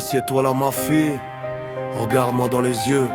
Assieds-toi là ma fille, regarde-moi dans les yeux.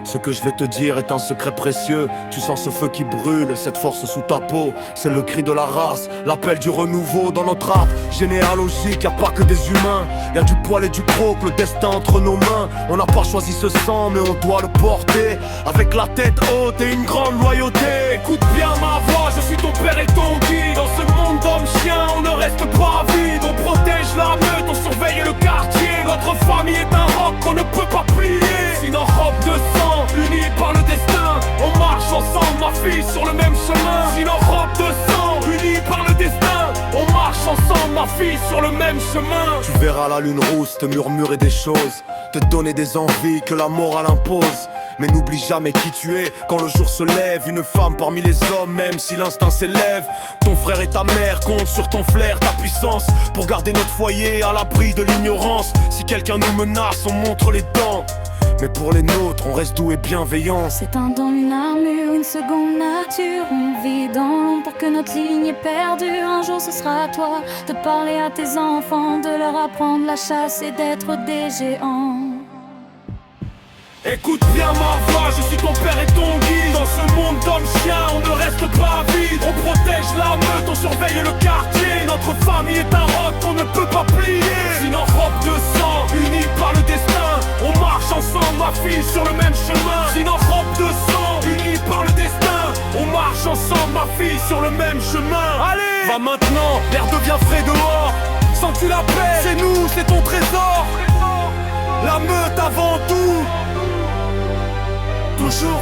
Ce que je vais te dire est un secret précieux. Tu sens ce feu qui brûle, cette force sous ta peau. C'est le cri de la race, l'appel du renouveau. Dans notre art généalogique, y'a pas que des humains. Y'a du poil et du croc, le destin entre nos mains. On n'a pas choisi ce sang, mais on doit le porter avec la tête haute et une grande loyauté. Écoute bien ma voix, je suis ton père et ton guide. Dans ce monde d'hommes-chiens, on ne reste pas vide. On protège la meute, on surveille le quartier. Notre famille est un roc qu'on ne peut pas plier. Sinon robe de sang, unis par le destin, on marche ensemble ma fille sur le même chemin. Sinon robe de sang, unis par le destin, on marche ensemble ma fille sur le même chemin. Tu verras la lune rousse te murmurer des choses, te donner des envies que la morale impose. Mais n'oublie jamais qui tu es quand le jour se lève. Une femme parmi les hommes, même si l'instinct s'élève. Ton frère et ta mère comptent sur ton flair, ta puissance, pour garder notre foyer à l'abri de l'ignorance. Si quelqu'un nous menace, on montre les dents, mais pour les nôtres, on reste doux et bienveillant. C'est un don, une armure, une seconde nature. On vit dans l'ombre pour que notre lignée perdure. Un jour ce sera à toi de parler à tes enfants, de leur apprendre la chasse et d'être des géants. Écoute bien ma voix, je suis ton père et ton guide. Dans ce monde d'hommes-chiens, on ne reste pas vide. On protège la meute, on surveille le quartier. Notre famille est un roc qu'on ne peut pas plier. Sinon robe de sang, unis par le destin, on marche ensemble ma fille sur le même chemin. Sinon robe de sang, unis par le destin, on marche ensemble ma fille sur le même chemin. Allez, va maintenant, l'air devient frais dehors. Sens-tu la paix? C'est nous, c'est ton trésor. La meute avant tout, toujours.